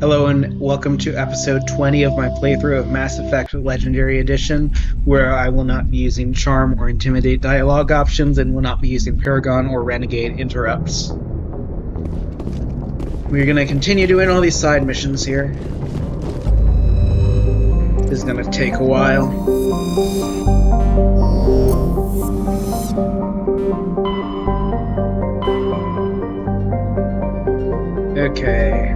Hello and welcome to episode 20 of my playthrough of Mass Effect Legendary Edition, where I will not be using Charm or Intimidate dialogue options and will not be using Paragon or Renegade interrupts. We're going to continue doing all these side missions here. This is going to take a while. Okay.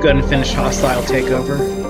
Go ahead and finish hostile takeover.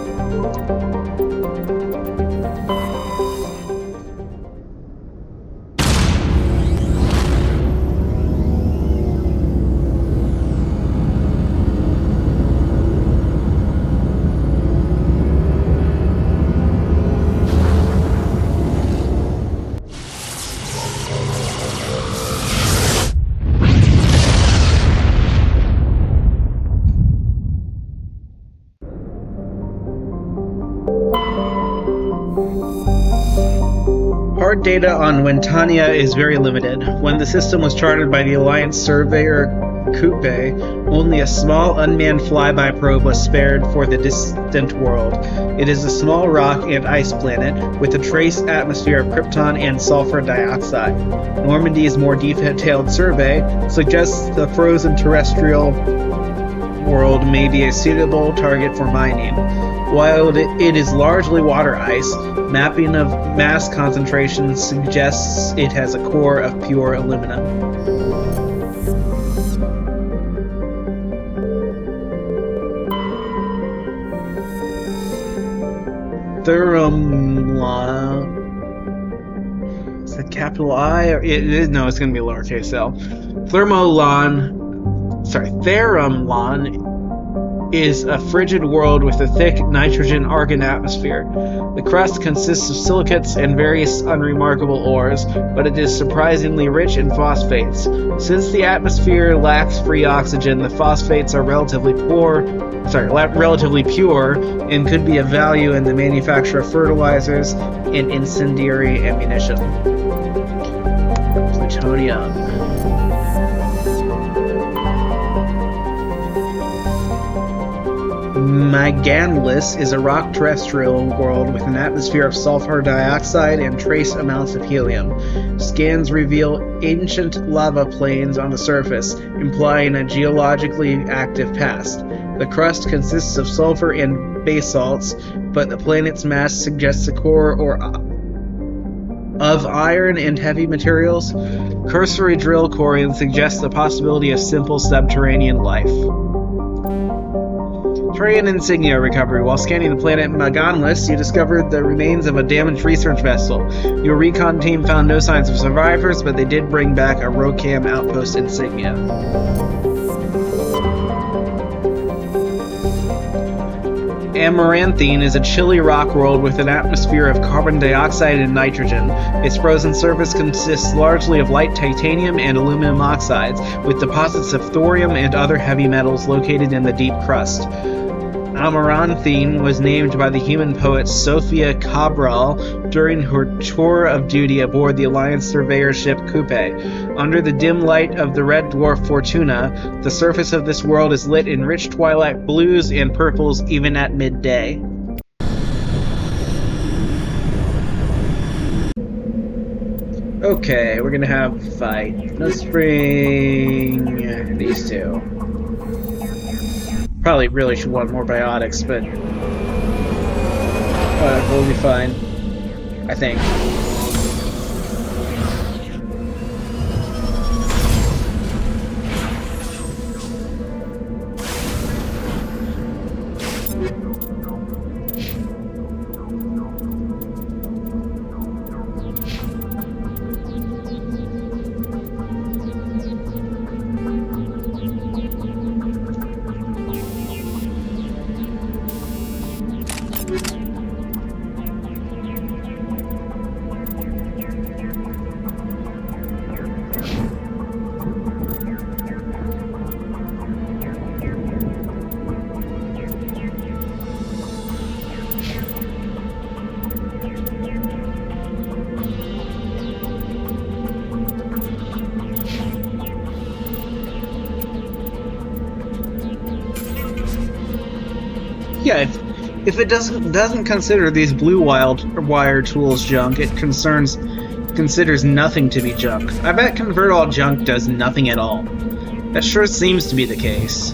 Hard data on Wentania is very limited. When the system was charted by the Alliance surveyor Coupe, only a small unmanned flyby probe was spared for the distant world. It is a small rock and ice planet with a trace atmosphere of krypton and sulfur dioxide. Normandy's more detailed survey suggests the frozen terrestrial world may be a suitable target for mining. While it is largely water ice, mapping of mass concentration suggests it has a core of pure aluminum. Thermolon. Is that capital I? Or no, it's going to be lowercase l. Thermolon is a frigid world with a thick nitrogen-argon atmosphere. The crust consists of silicates and various unremarkable ores, but it is surprisingly rich in phosphates. Since the atmosphere lacks free oxygen, the phosphates are relatively pure and could be of value in the manufacture of fertilizers and incendiary ammunition. Plutonium. Maganlis is a rock terrestrial world with an atmosphere of sulfur dioxide and trace amounts of helium. Scans reveal ancient lava plains on the surface, implying a geologically active past. The crust consists of sulfur and basalts, but the planet's mass suggests a core of iron and heavy materials. Cursory drill coring suggests the possibility of simple subterranean life. Trajan insignia recovery. While scanning the planet Maganlis, you discovered the remains of a damaged research vessel. Your recon team found no signs of survivors, but they did bring back a Rocam outpost insignia. Amaranthine is a chilly rock world with an atmosphere of carbon dioxide and nitrogen. Its frozen surface consists largely of light titanium and aluminum oxides, with deposits of thorium and other heavy metals located in the deep crust. Amaranthine was named by the human poet Sofia Cabral during her tour of duty aboard the Alliance surveyor ship Coupe. Under the dim light of the red dwarf Fortuna, the surface of this world is lit in rich twilight blues and purples even at midday. Okay, we're gonna have a fight. Let's bring these two. Probably really should want more biotics, but we'll be fine, I think. Yeah, if it doesn't consider these blue wire tools junk, it considers nothing to be junk. I bet convert all junk does nothing at all. That sure seems to be the case.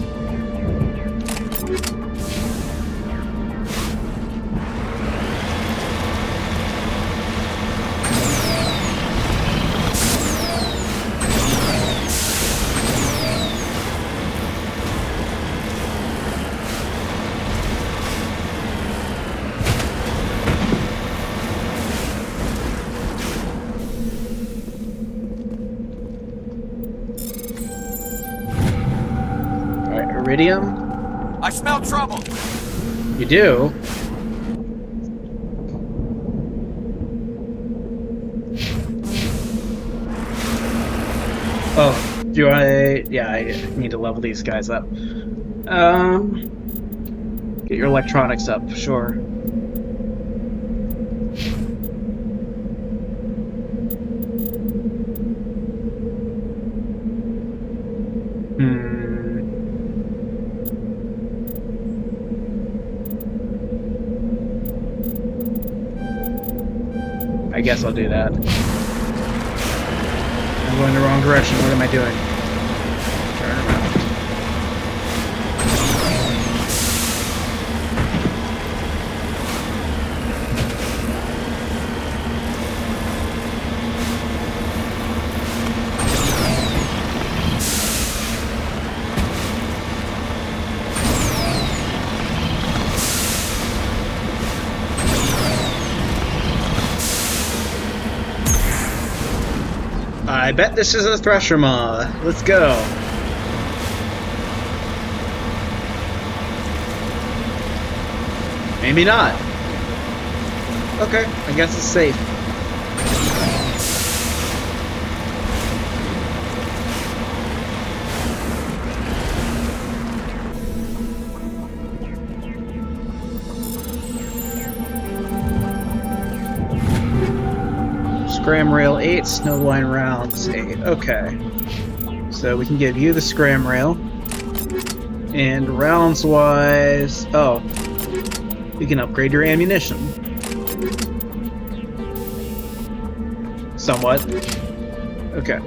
Iridium? I smell trouble. You do? Oh, do I... Yeah, I need to level these guys up. Get your electronics up, sure. I guess I'll do that. I'm going the wrong direction. What am I doing? Turn around. I bet this is a thresher maw. Let's go. Maybe not. Okay, I guess it's safe. Scram rail 8, snowline rounds 8. Okay. So we can give you the scram rail. And rounds wise... Oh. We can upgrade your ammunition. Somewhat. Okay.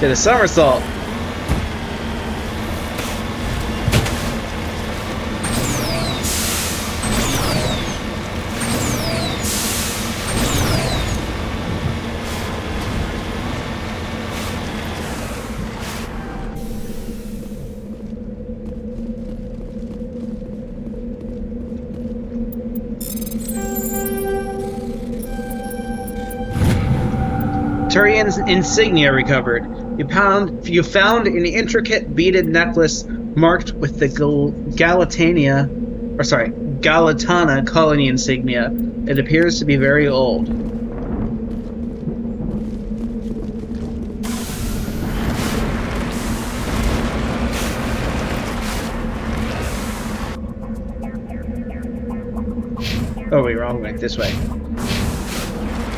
Did a somersault. Turian's insignia recovered. You found an intricate beaded necklace marked with the Galatana colony insignia. It appears to be very old. Oh, wait, wrong way. This way.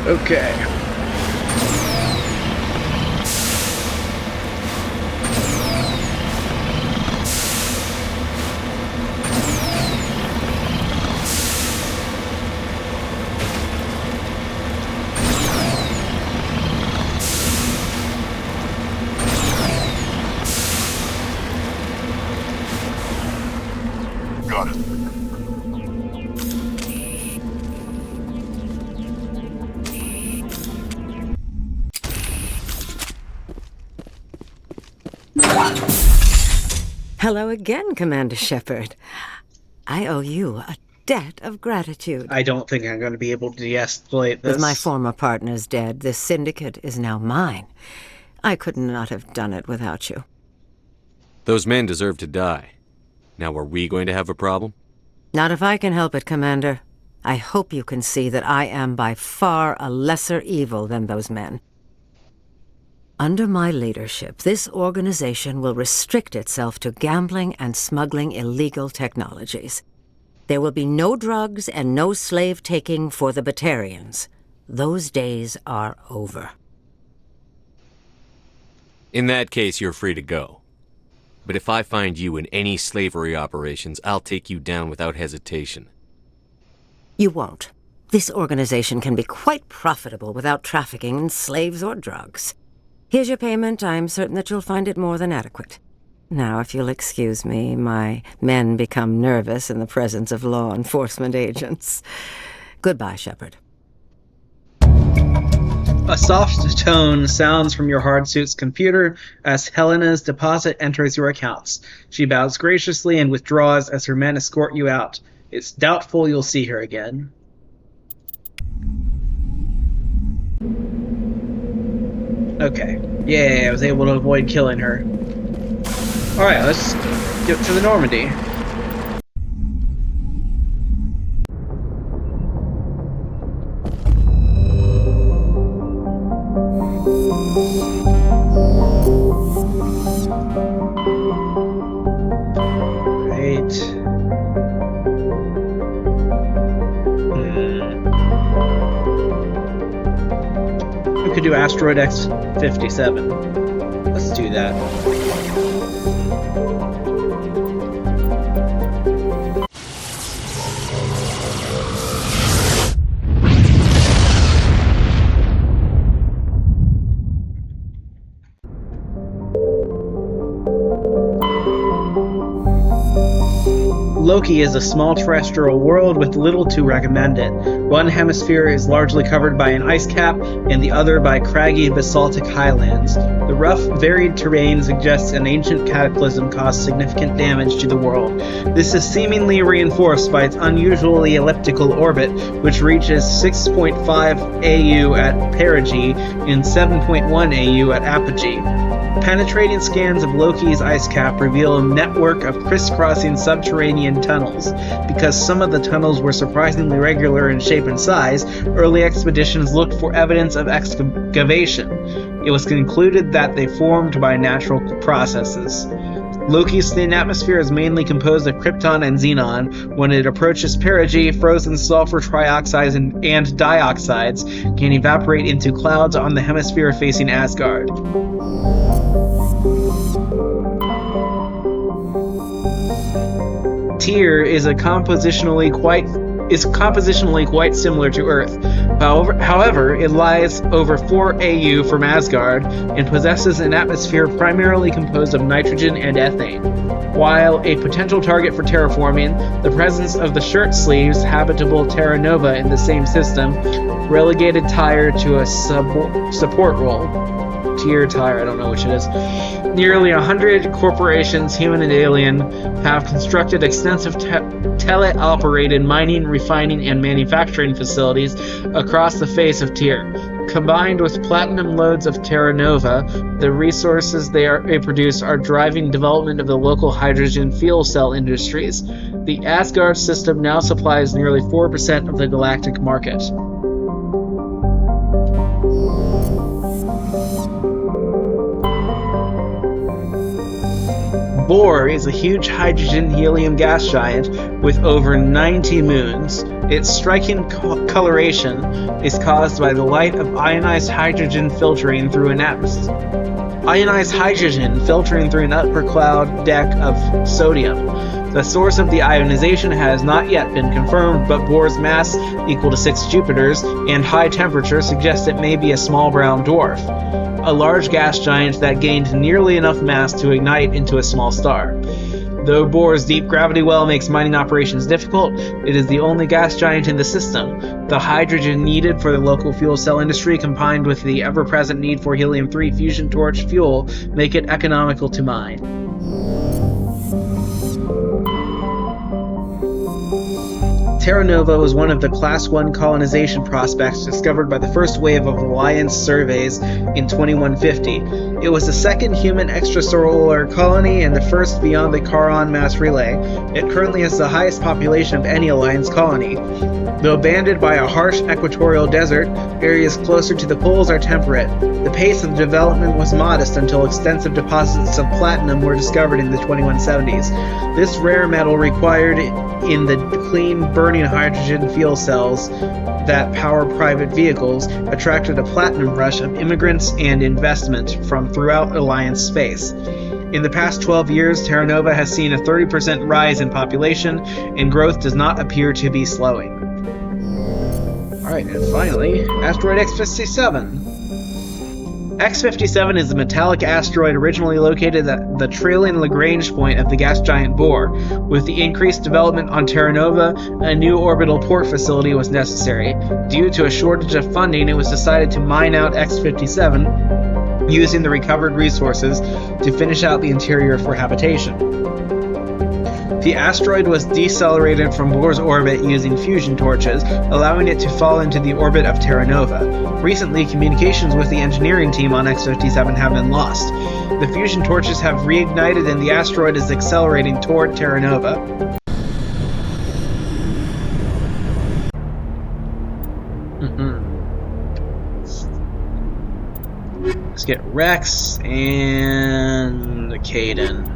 Okay. Got it. Hello again, Commander Shepard. I owe you a debt of gratitude. I don't think I'm going to be able to de-escalate this. With my former partners dead, this syndicate is now mine. I could not have done it without you. Those men deserve to die. Now, are we going to have a problem? Not if I can help it, Commander. I hope you can see that I am by far a lesser evil than those men. Under my leadership, this organization will restrict itself to gambling and smuggling illegal technologies. There will be no drugs and no slave-taking for the Batarians. Those days are over. In that case, you're free to go. But if I find you in any slavery operations, I'll take you down without hesitation. You won't. This organization can be quite profitable without trafficking in slaves or drugs. Here's your payment. I'm certain that you'll find it more than adequate. Now, if you'll excuse me, my men become nervous in the presence of law enforcement agents. Goodbye, Shepard. A soft tone sounds from your hard suit's computer as Helena's deposit enters your accounts. She bows graciously and withdraws as her men escort you out. It's doubtful you'll see her again. Okay. Yay, I was able to avoid killing her. Alright, let's get to the Normandy. We could do Asteroid X-57. Let's do that. Loki is a small terrestrial world with little to recommend it. One hemisphere is largely covered by an ice cap, and the other by craggy basaltic highlands. The rough, varied terrain suggests an ancient cataclysm caused significant damage to the world. This is seemingly reinforced by its unusually elliptical orbit, which reaches 6.5 AU at perigee and 7.1 AU at apogee. Penetrating scans of Loki's ice cap reveal a network of crisscrossing subterranean tunnels. Because some of the tunnels were surprisingly regular in shape and size, early expeditions looked for evidence of excavation. It was concluded that they formed by natural processes. Loki's thin atmosphere is mainly composed of krypton and xenon. When it approaches perigee, frozen sulfur trioxides and dioxides can evaporate into clouds on the hemisphere facing Asgard. Tyr is compositionally quite similar to Earth. However, it lies over 4 AU from Asgard and possesses an atmosphere primarily composed of nitrogen and ethane. While a potential target for terraforming, the presence of the shirt sleeves habitable Terra Nova in the same system relegated Tyr to a support role. Tyr, I don't know which it is. Nearly 100 corporations, human and alien, have constructed extensive teleoperated mining, refining, and manufacturing facilities across the face of Tyr. Combined with platinum lodes of Terra Nova, the resources they produce are driving development of the local hydrogen fuel cell industries. The Asgard system now supplies nearly 4% of the galactic market. Bohr is a huge hydrogen-helium gas giant with over 90 moons. Its striking coloration is caused by the light of ionized hydrogen filtering through an atmosphere. Ionized hydrogen filtering through an upper cloud deck of sodium. The source of the ionization has not yet been confirmed, but Bohr's mass, equal to 6 Jupiters, and high temperature suggest it may be a small brown dwarf, a large gas giant that gained nearly enough mass to ignite into a small star. Though Bohr's deep gravity well makes mining operations difficult, it is the only gas giant in the system. The hydrogen needed for the local fuel cell industry, combined with the ever-present need for helium-3 fusion torch fuel, make it economical to mine. Terra Nova was one of the Class 1 colonization prospects discovered by the first wave of Alliance surveys in 2150. It was the second human extrasolar colony and the first beyond the Charon mass relay. It currently has the highest population of any Alliance colony. Though banded by a harsh equatorial desert, areas closer to the poles are temperate. The pace of development was modest until extensive deposits of platinum were discovered in the 2170s. This rare metal required in the clean burning hydrogen fuel cells that power private vehicles attracted a platinum rush of immigrants and investment from throughout Alliance space. In the past 12 years, Terra Nova has seen a 30% rise in population, and growth does not appear to be slowing. Alright, and finally, asteroid X-57. X-57 is a metallic asteroid originally located at the trailing Lagrange point of the gas giant Bohr. With the increased development on Terra Nova, a new orbital port facility was necessary. Due to a shortage of funding, it was decided to mine out X-57, using the recovered resources to finish out the interior for habitation. The asteroid was decelerated from Bohr's orbit using fusion torches, allowing it to fall into the orbit of Terra Nova. Recently, communications with the engineering team on X-57 have been lost. The fusion torches have reignited and the asteroid is accelerating toward Terra Nova. Let's get Rex and Caden.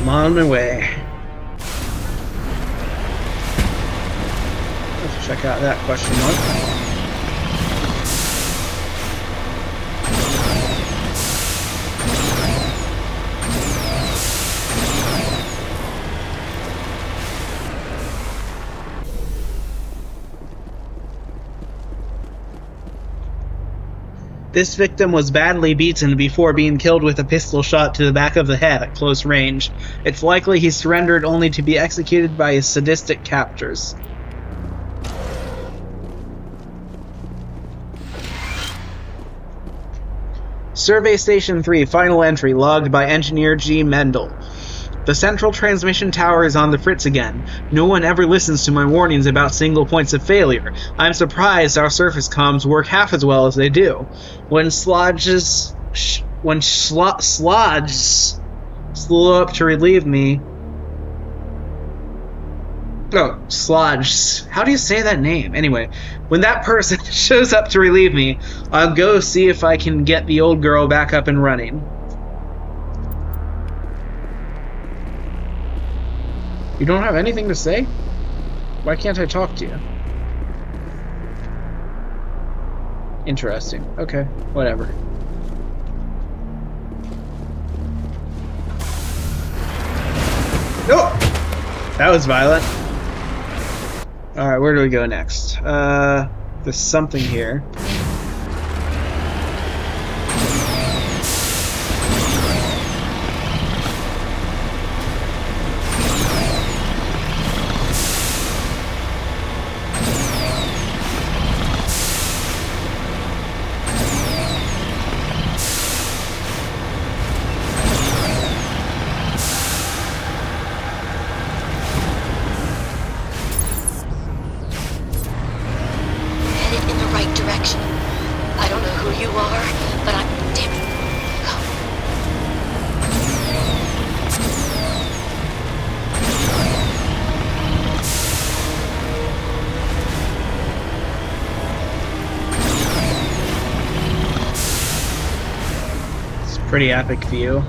On my way. Let's check out that question mark. This victim was badly beaten before being killed with a pistol shot to the back of the head at close range. It's likely he surrendered only to be executed by his sadistic captors. Survey Station 3, final entry, logged by Engineer G. Mendel. The central transmission tower is on the fritz again. No one ever listens to my warnings about single points of failure. I'm surprised our surface comms work half as well as they do. When slodges slow up to relieve me... Oh, Slodge. How do you say that name? Anyway, when that person shows up to relieve me, I'll go see if I can get the old girl back up and running. You don't have anything to say? Why can't I talk to you? Interesting. Okay, whatever. Oh! That was violent. Alright, where do we go next? There's something here. Pretty epic view.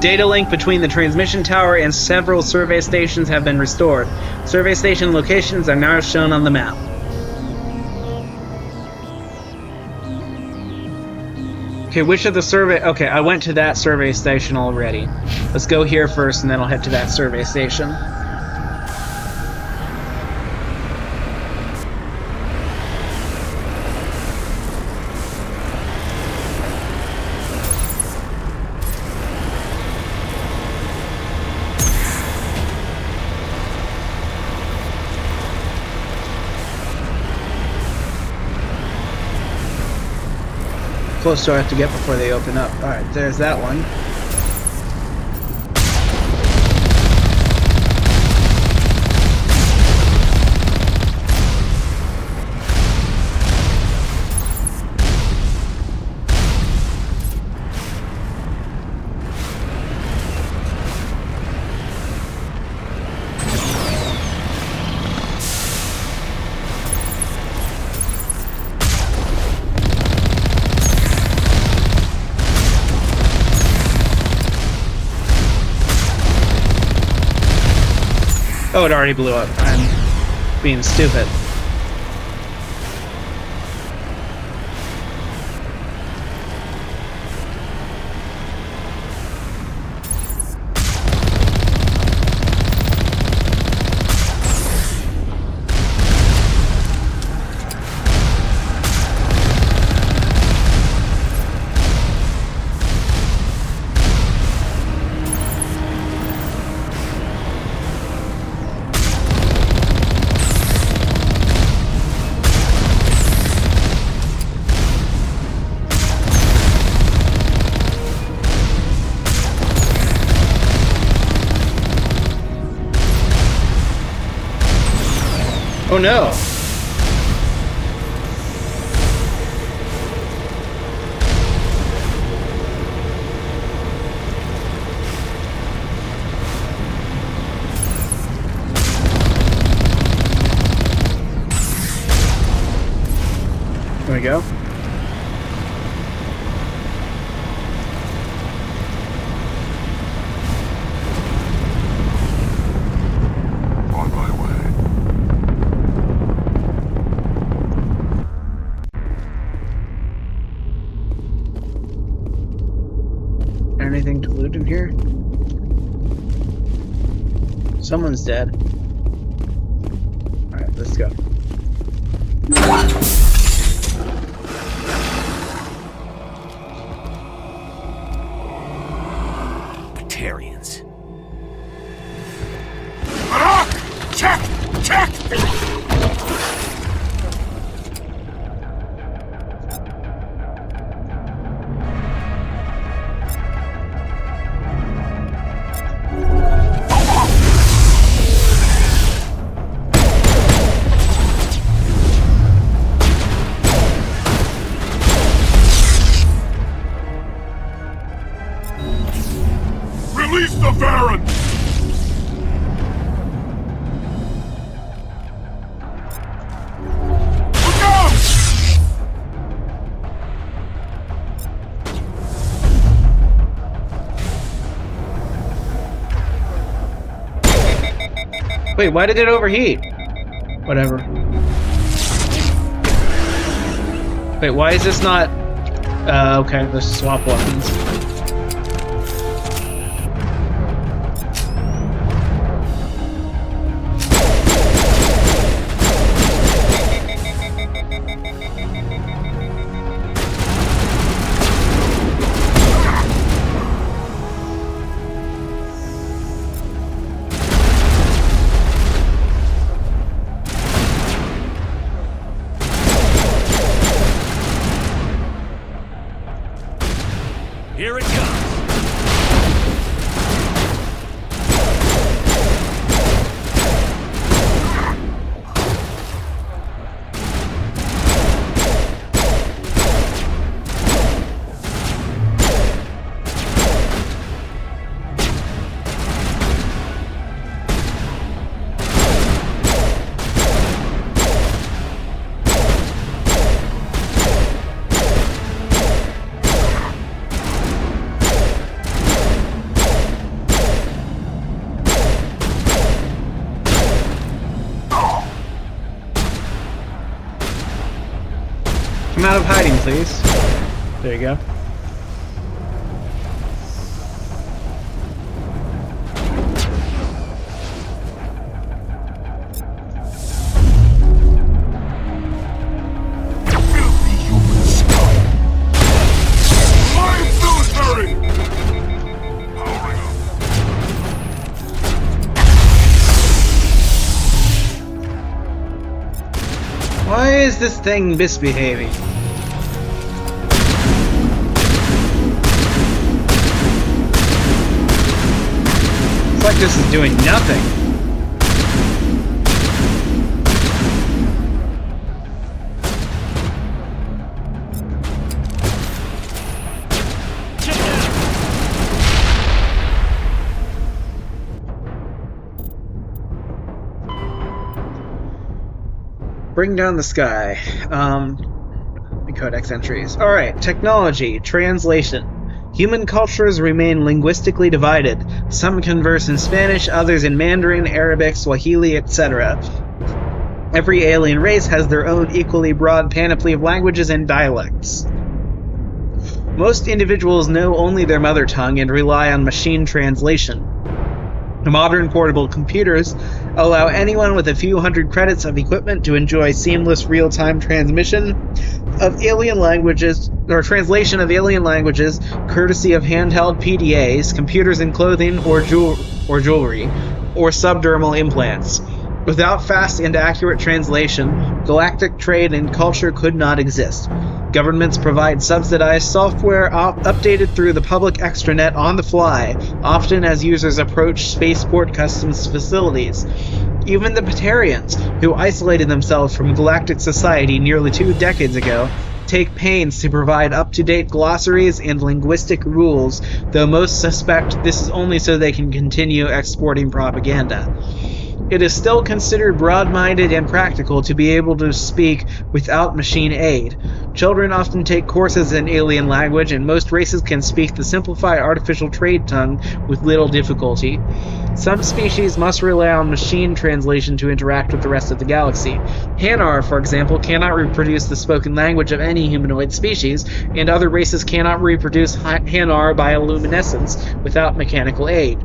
Data link between the transmission tower and several survey stations have been restored. Survey station locations are now shown on the map. Okay, which of the survey... Okay, I went to that survey station already. Let's go here first, and then I'll head to that survey station. Close do I have to get before they open up? Alright, there's that one. Oh, it already blew up. I'm being stupid. Oh no! There we go. On my way. Anything to loot in here? Someone's dead. Alright, let's go. Batarians. Check! Check! Release the Baron! Look out! Wait, why did it overheat? Whatever. Wait, why is this not... okay, let's swap weapons. Here it comes. of hiding, please. There you go. Filthy human scum! Alliance military! Powering up. Why is this thing misbehaving? It's like this is doing nothing. Bring down the sky. Codex entries. Alright, technology, translation. Human cultures remain linguistically divided. Some converse in Spanish, others in Mandarin, Arabic, Swahili, etc. Every alien race has their own equally broad panoply of languages and dialects. Most individuals know only their mother tongue and rely on machine translation. Modern portable computers allow anyone with a few hundred credits of equipment to enjoy seamless real-time transmission of alien languages, or translation of alien languages, courtesy of handheld PDAs, computers in clothing or jewelry, or subdermal implants. Without fast and accurate translation, galactic trade and culture could not exist. Governments provide subsidized software updated through the public extranet on the fly, often as users approach spaceport customs facilities. Even the Batarians, who isolated themselves from galactic society nearly 2 decades ago, take pains to provide up-to-date glossaries and linguistic rules, though most suspect this is only so they can continue exporting propaganda. It is still considered broad-minded and practical to be able to speak without machine aid. Children often take courses in alien language, and most races can speak the simplified artificial trade tongue with little difficulty. Some species must rely on machine translation to interact with the rest of the galaxy. Hanar, for example, cannot reproduce the spoken language of any humanoid species, and other races cannot reproduce Hanar bioluminescence without mechanical aid.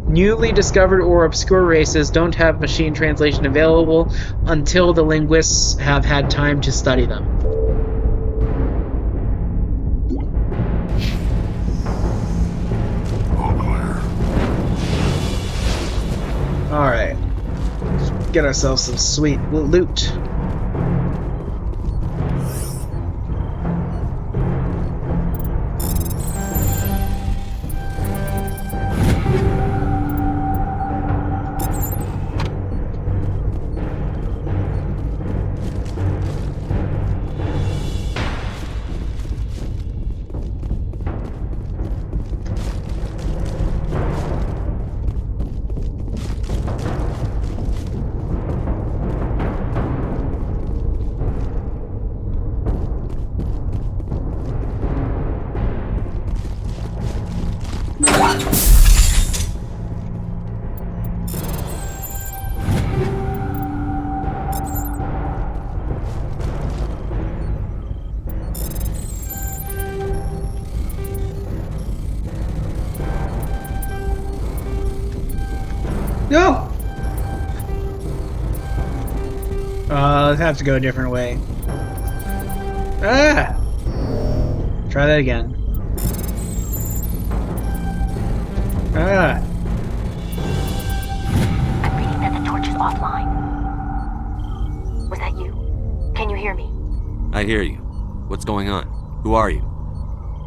Newly discovered or obscure races don't have machine translation available until the linguists have had time to study them. All clear. Alright. Let's get ourselves some sweet loot. No! Let's have to go a different way. Ah! Try that again. Ah! I'm reading that the torch is offline. Was that you? Can you hear me? I hear you. What's going on? Who are you?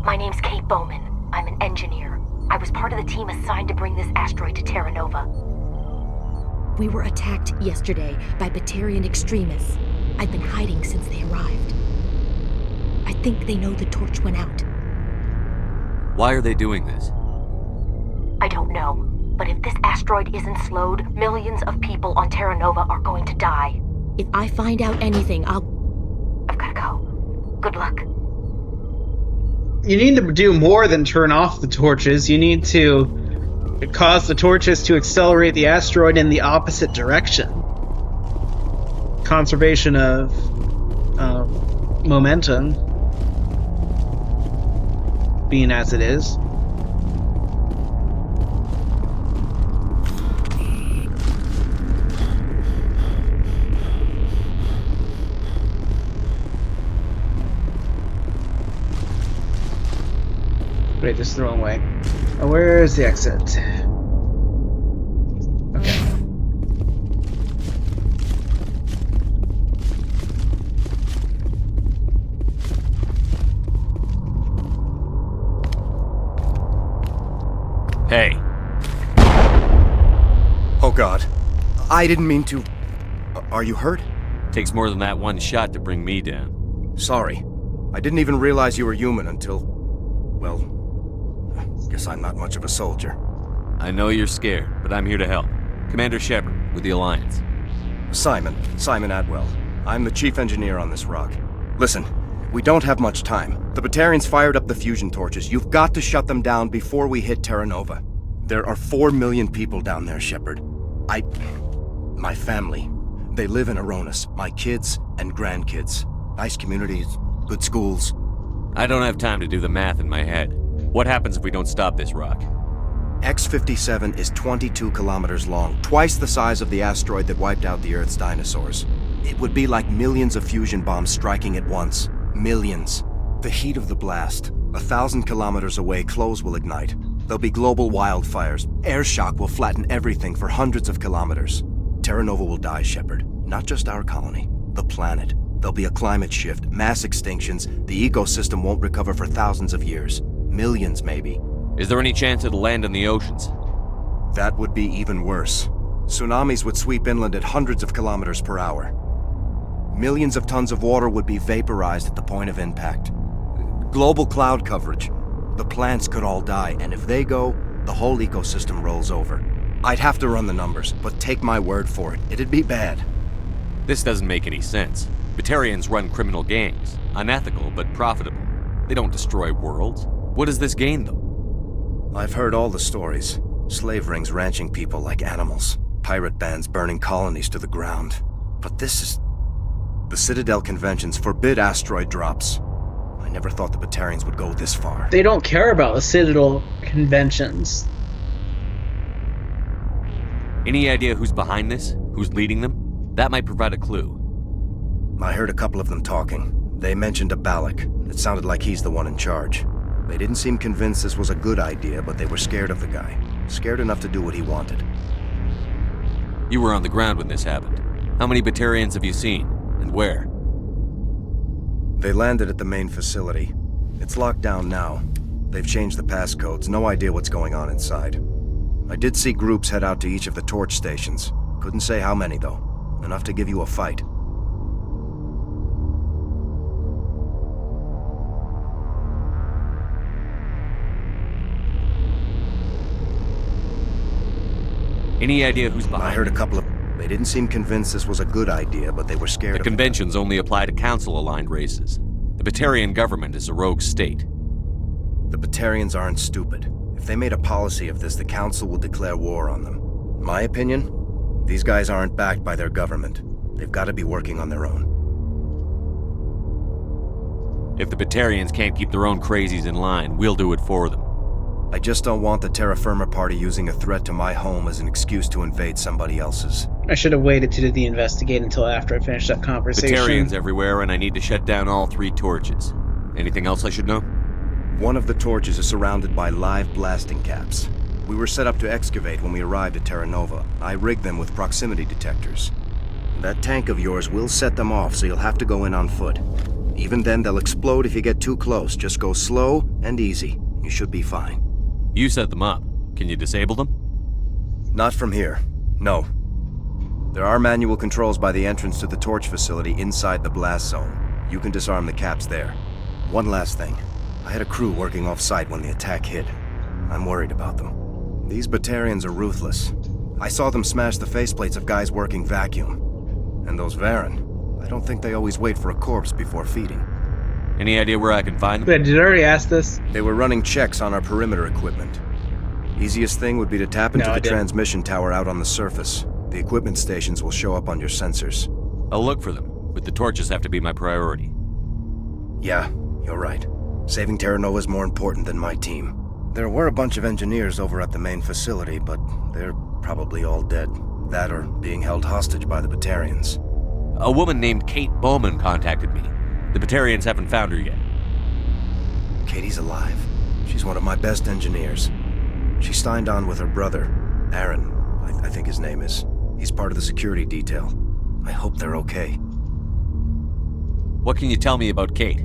My name's Kate Bowman. I'm an engineer. I was part of the team assigned to bring this asteroid to Terra Nova. We were attacked yesterday by Batarian extremists. I've been hiding since they arrived. I think they know the torch went out. Why are they doing this? I don't know, but if this asteroid isn't slowed, millions of people on Terra Nova are going to die. If I find out anything, I've gotta go. Good luck. You need to do more than turn off the torches. You need to cause the torches to accelerate the asteroid in the opposite direction. Conservation of momentum. being as it is. Wait, this is the wrong way. Oh, where's the exit? Okay. Hey, Oh God. I didn't mean to... Are you hurt? takes more than that one shot to bring me down. Sorry. I didn't even realize you were human until... Well... Guess I'm not much of a soldier. I know you're scared, but I'm here to help. Commander Shepard, with the Alliance. Simon Atwell. I'm the chief engineer on this rock. Listen, we don't have much time. The Batarians fired up the fusion torches. You've got to shut them down before we hit Terra Nova. There are 4 million people down there, Shepard. My family. They live in Aronis. My kids and grandkids. Nice communities, good schools. I don't have time to do the math in my head. What happens if we don't stop this rock? X-57 is 22 kilometers long, twice the size of the asteroid that wiped out the Earth's dinosaurs. It would be like millions of fusion bombs striking at once. Millions. The heat of the blast. 1,000 kilometers away, clothes will ignite. There'll be global wildfires. Air shock will flatten everything for hundreds of kilometers. Terra Nova will die, Shepard. Not just our colony. The planet. There'll be a climate shift, mass extinctions. The ecosystem won't recover for thousands of years. Millions, maybe. Is there any chance it'll land in the oceans? That would be even worse. Tsunamis would sweep inland at hundreds of kilometers per hour. Millions of tons of water would be vaporized at the point of impact. Global cloud coverage. The plants could all die, and if they go, the whole ecosystem rolls over. I'd have to run the numbers, but take my word for it, it'd be bad. This doesn't make any sense. Batarians run criminal gangs. Unethical, but profitable. They don't destroy worlds. What does this gain them? I've heard all the stories. Slave rings ranching people like animals. Pirate bands burning colonies to the ground. But this is... The Citadel conventions forbid asteroid drops. I never thought the Batarians would go this far. They don't care about the Citadel conventions. Any idea who's behind this? Who's leading them? That might provide a clue. I heard a couple of them talking. They mentioned a Balak. It sounded like he's the one in charge. They didn't seem convinced this was a good idea, but they were scared of the guy. Scared enough to do what he wanted. You were on the ground when this happened. How many Batarians have you seen? And where? They landed at the main facility. It's locked down now. They've changed the passcodes. No idea what's going on inside. I did see groups head out to each of the torch stations. Couldn't say how many, though. Enough to give you a fight. Any idea who's behind? I heard a couple of... They didn't seem convinced this was a good idea, but they were scared The of it. conventions only apply to council-aligned races. The Batarian government is a rogue state. The Batarians aren't stupid. If they made a policy of this, the council would declare war on them. My opinion? These guys aren't backed by their government. They've got to be working on their own. If the Batarians can't keep their own crazies in line, we'll do it for them. I just don't want the Terra Firma party using a threat to my home as an excuse to invade somebody else's. I should have waited to do the investigate until after I finished that conversation. Batarians everywhere, and I need to shut down all 3 torches. Anything else I should know? One of the torches is surrounded by live blasting caps. We were set up to excavate when we arrived at Terra Nova. I rigged them with proximity detectors. That tank of yours will set them off, so you'll have to go in on foot. Even then, they'll explode if you get too close. Just go slow and easy. You should be fine. You set them up. Can you disable them? Not from here. No. There are manual controls by the entrance to the torch facility inside the blast zone. You can disarm the caps there. One last thing. I had a crew working off-site when the attack hit. I'm worried about them. These Batarians are ruthless. I saw them smash the faceplates of guys working vacuum. And those Varen, I don't think they always wait for a corpse before feeding. Any idea where I can find them? Wait, did I already ask this? They were running checks on our perimeter equipment. Easiest thing would be to tap into No, I the didn't. transmission tower out on the surface. The equipment stations will show up on your sensors. I'll look for them, but the torches have to be my priority. Yeah, you're right. Saving Terra Nova is more important than my team. There were a bunch of engineers over at the main facility, but they're probably all dead. That or being held hostage by the Batarians. A woman named Kate Bowman contacted me. The Batarians haven't found her yet. Katie's alive. She's one of my best engineers. She signed on with her brother, Aaron, I think his name is. He's part of the security detail. I hope they're okay. What can you tell me about Kate?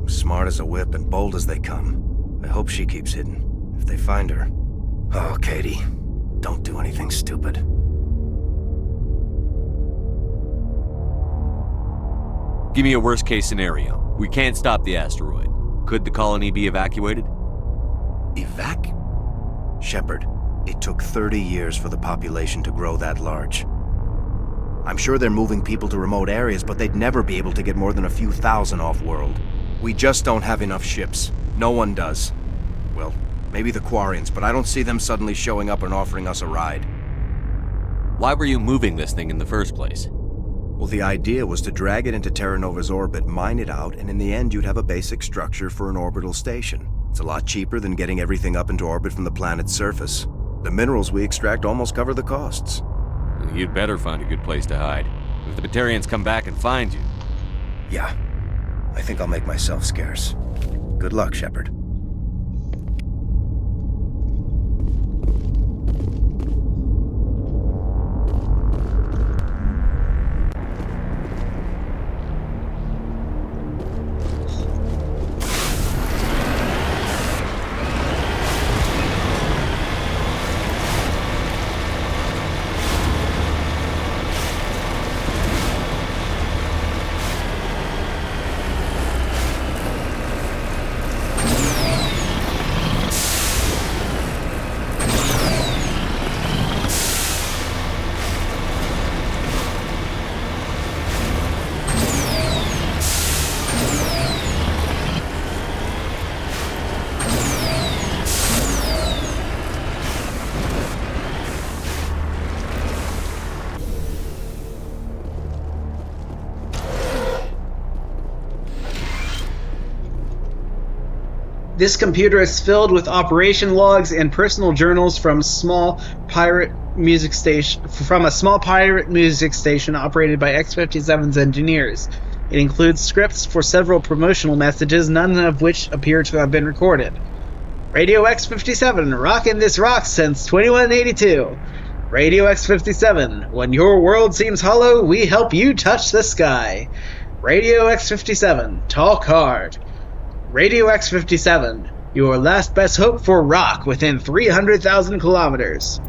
Smart as a whip and bold as they come. I hope she keeps hidden. If they find her... Oh, Katie, don't do anything stupid. Give me a worst-case scenario. We can't stop the asteroid. Could the colony be evacuated? Shepard, it took 30 years for the population to grow that large. I'm sure they're moving people to remote areas, but they'd never be able to get more than a few thousand off-world. We just don't have enough ships. No one does. Well, maybe the Quarians, but I don't see them suddenly showing up and offering us a ride. Why were you moving this thing in the first place? Well, the idea was to drag it into Terra Nova's orbit, mine it out, and in the end you'd have a basic structure for an orbital station. It's a lot cheaper than getting everything up into orbit from the planet's surface. The minerals we extract almost cover the costs. You'd better find a good place to hide. If the Batarians come back and find you... Yeah, I think I'll make myself scarce. Good luck, Shepard. This computer is filled with operation logs and personal journals from a small pirate music station operated by X-57's engineers. It includes scripts for several promotional messages, none of which appear to have been recorded. Radio X-57, rockin' this rock since 2182. Radio X-57, when your world seems hollow, we help you touch the sky. Radio X-57, talk hard. Radio X-57, your last best hope for rock within 300,000 kilometers.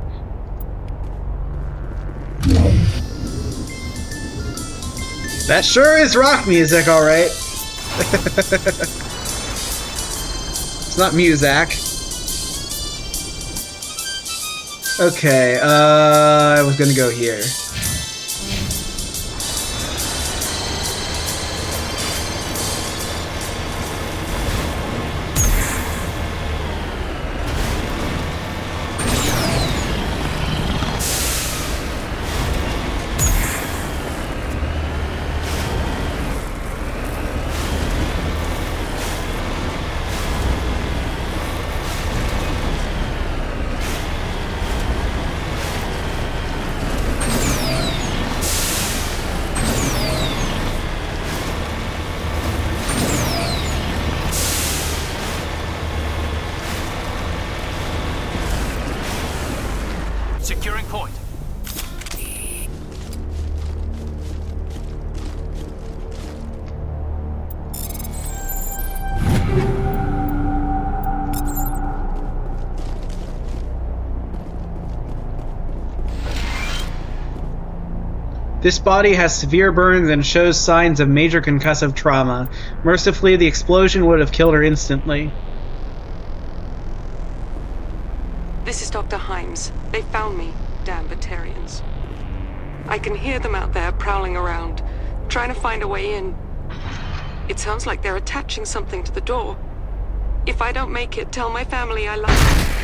That sure is rock music, alright. It's not Muzak. Okay, I was gonna go here. Securing point. This body has severe burns and shows signs of major concussive trauma. Mercifully, the explosion would have killed her instantly. This is Dr. Himes. They found me, damn Batarians. I can hear them out there prowling around, trying to find a way in. It sounds like they're attaching something to the door. If I don't make it, tell my family I love them.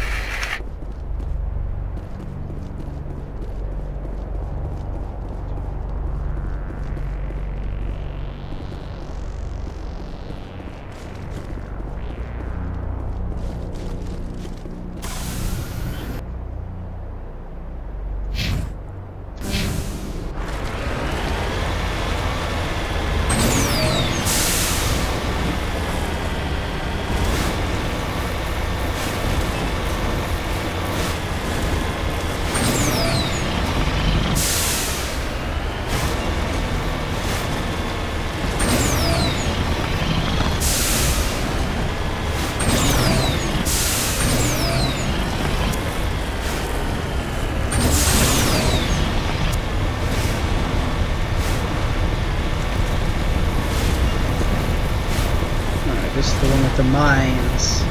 mines.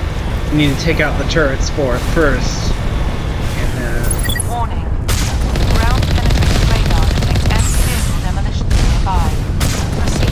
We need to take out the turrets first. And then... Warning. Ground penetrating radar detects anti-vehicle demolitions nearby. Proceed.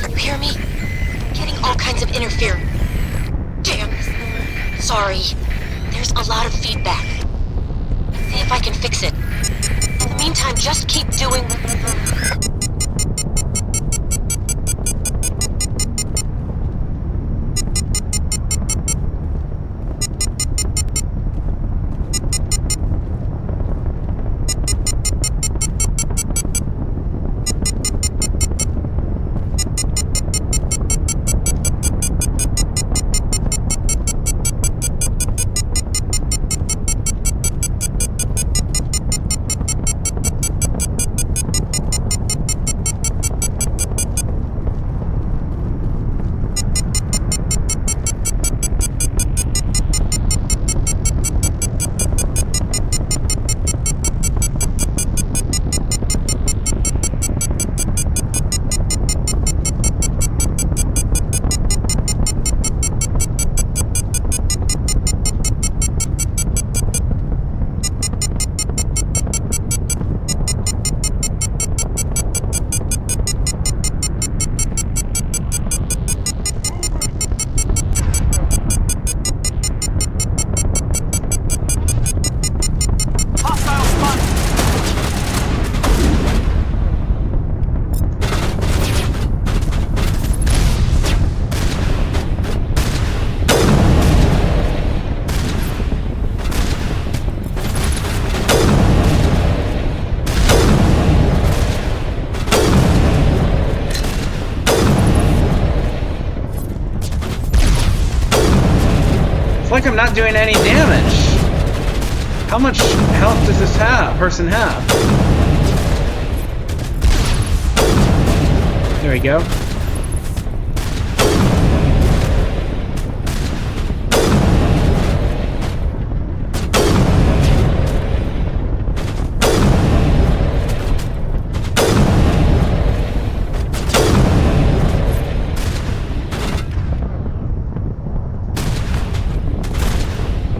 You hear me? Getting all kinds of interference. Damn. Sorry. There's a lot of feedback. See if I can fix it. In the meantime, just keep doing... It's like I'm not doing any damage. How much health does this person have? There we go.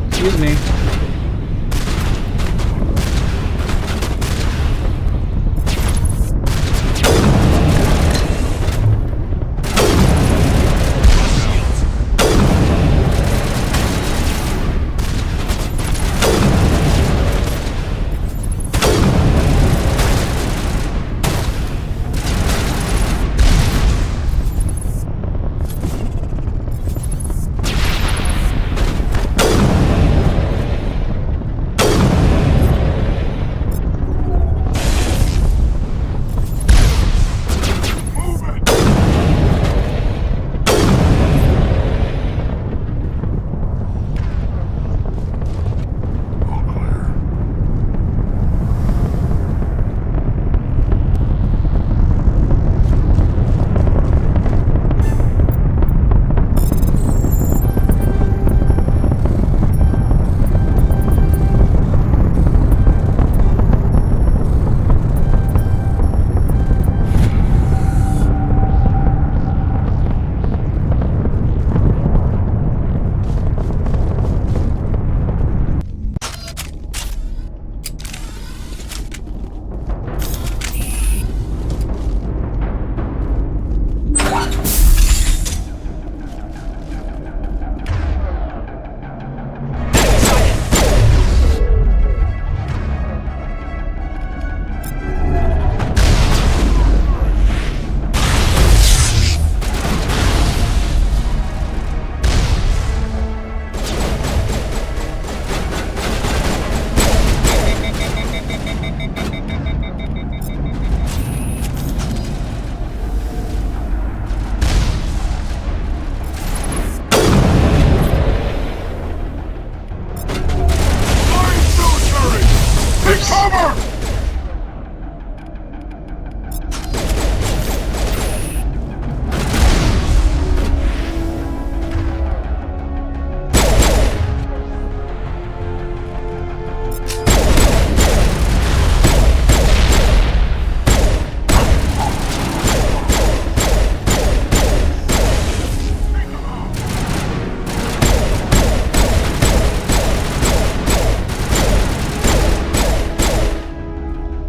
Excuse me.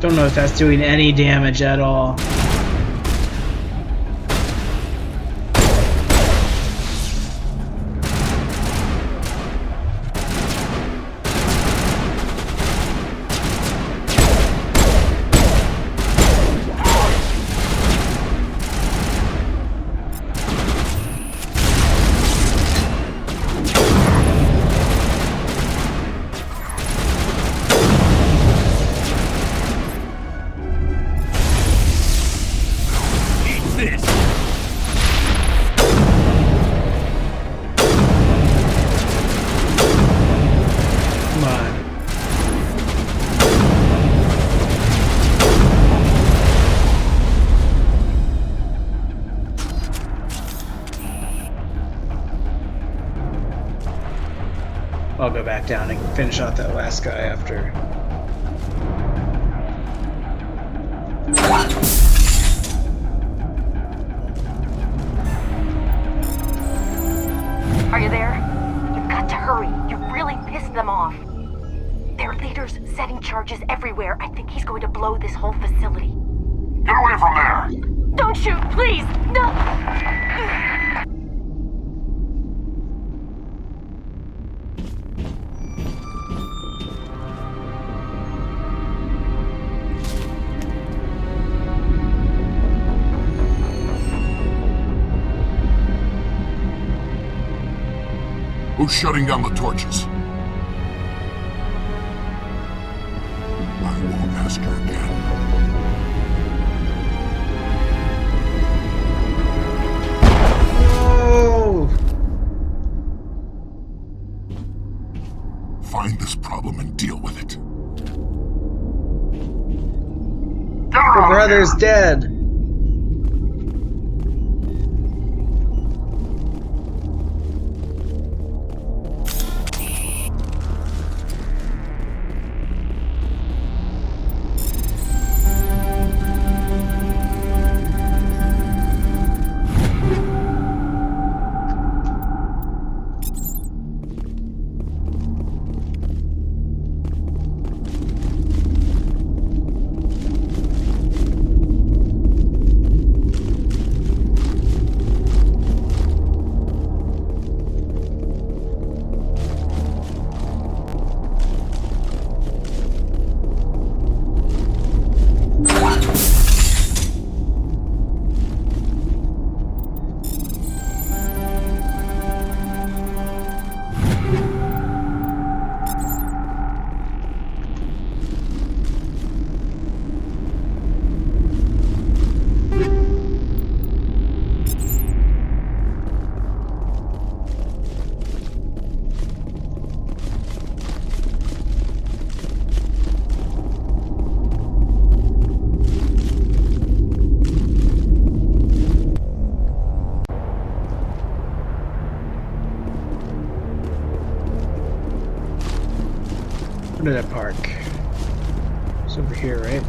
Don't know if that's doing any damage at all. I'll go back down and finish out that last guy after. Are you there? You've got to hurry. You really pissed them off. Their leader's setting charges everywhere. I think he's going to blow this whole facility. Get away from there! Don't shoot, please! No! Who's shutting down the torches? I won't ask her again. Oh! Find this problem and deal with it. Her brother's dead. Where did I park? It's over here, right?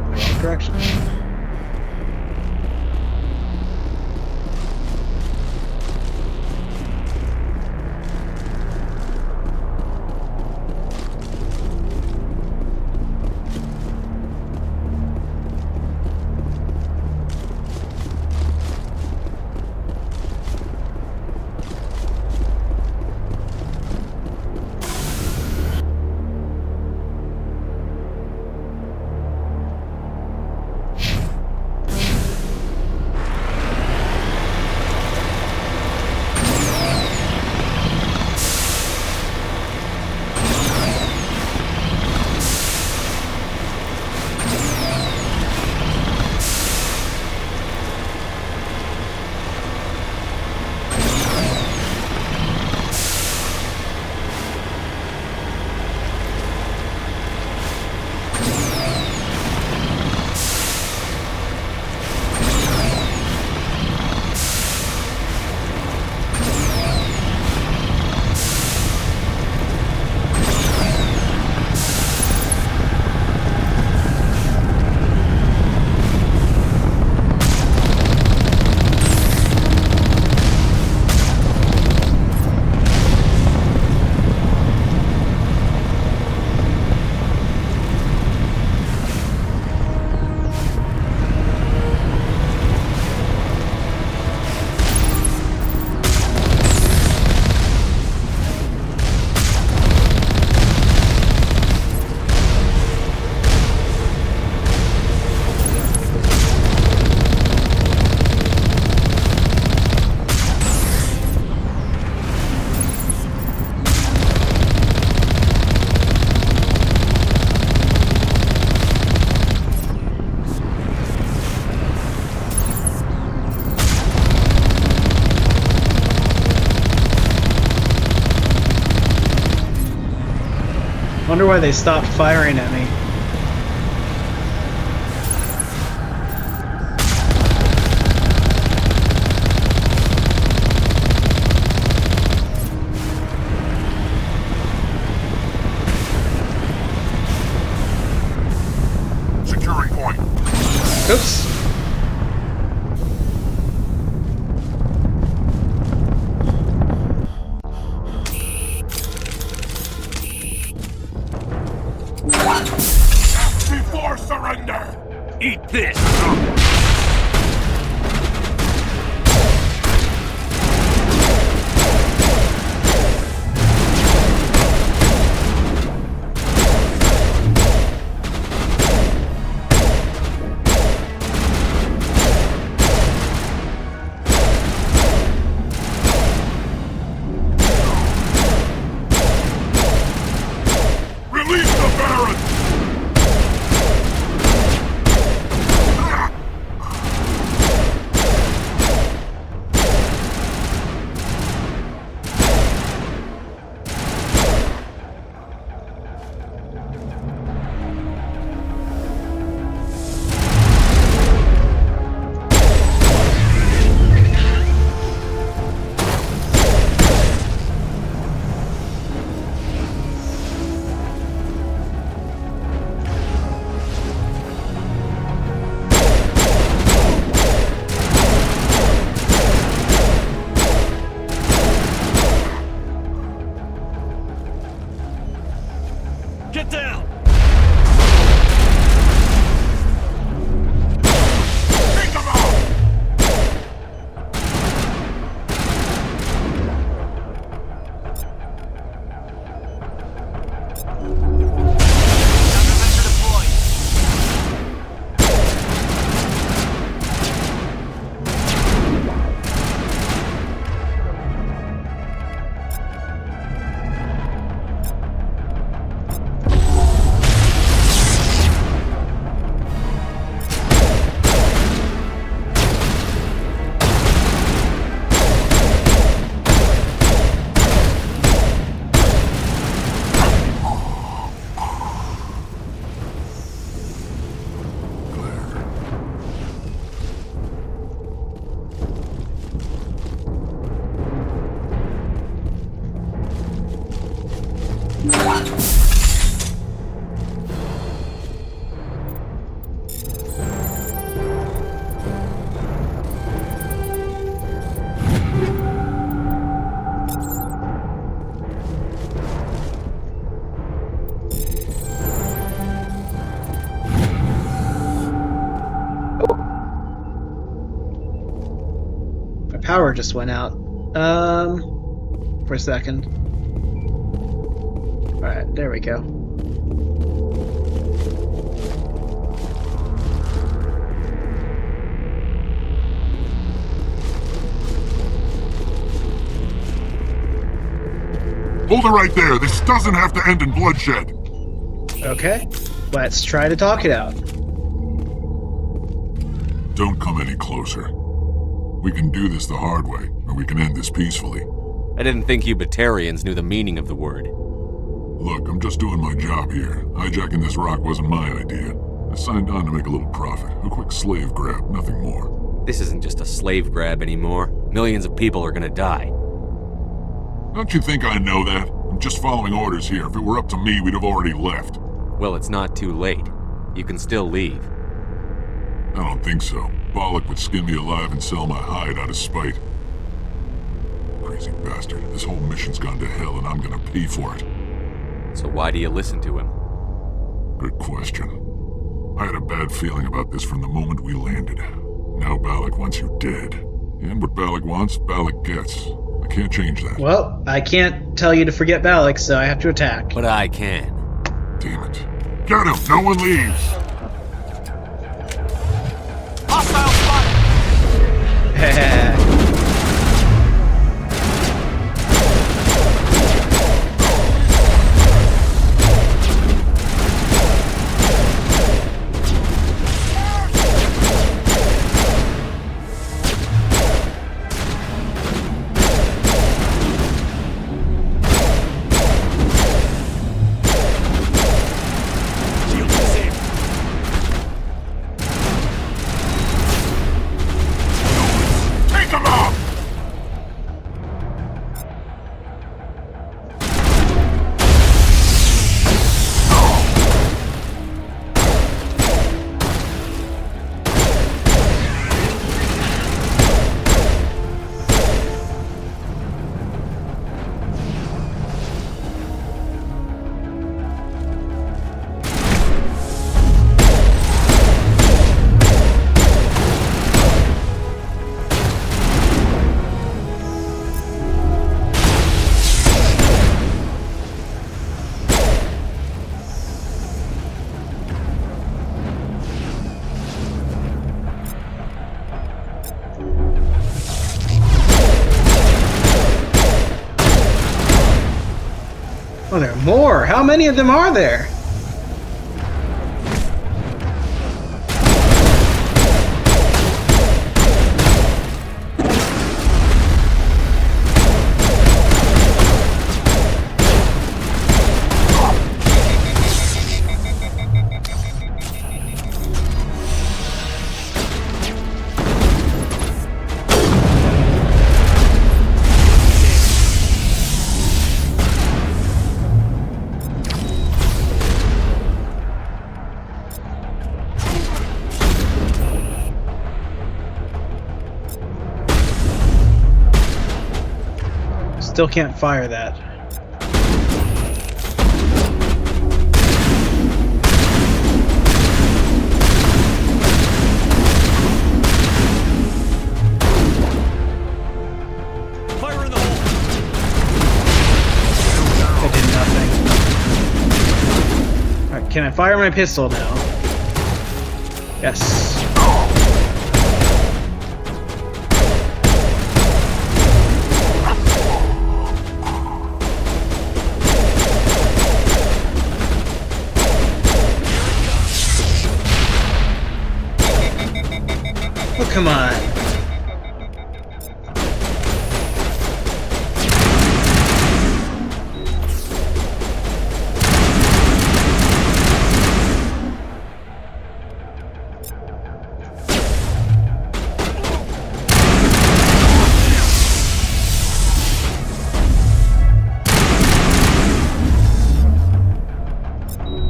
Wrong direction. Wonder why they stopped firing at me. Securing point. Oops. Before surrender! Eat this! Release the Baron! Get down! Take them out! Countermeasure deployed. My power just went out. For a second. Alright, there we go. Hold it right there. This doesn't have to end in bloodshed. Okay, let's try to talk it out. Don't come any closer. We can do this the hard way, or we can end this peacefully. I didn't think you Batarians knew the meaning of the word. Look, I'm just doing my job here. Hijacking this rock wasn't my idea. I signed on to make a little profit. A quick slave grab, nothing more. This isn't just a slave grab anymore. Millions of people are gonna die. Don't you think I know that? I'm just following orders here. If it were up to me, we'd have already left. Well, it's not too late. You can still leave. I don't think so. Bollock would skin me alive and sell my hide out of spite. Crazy bastard. This whole mission's gone to hell and I'm gonna pay for it. So why do you listen to him? Good question. I had a bad feeling about this from the moment we landed. Now Bollock wants you dead. And what Bollock wants, Bollock gets. I can't change that. Well, I can't tell you to forget Balak, so I have to attack. But I can. Damn it. Get him! No one leaves! Hostile spotted! More! How many of them are there? Still can't fire that. Fire in the hole. I did nothing. Alright, can I fire my pistol now? Yes. Oh, come on.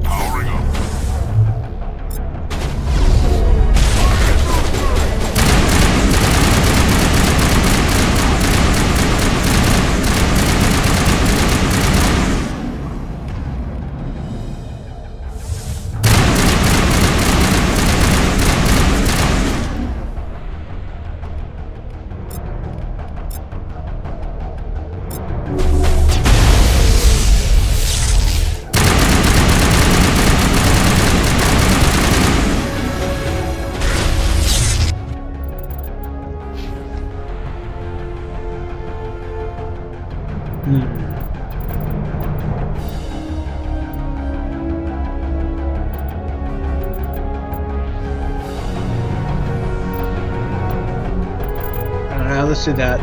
Powering up. Let's do that.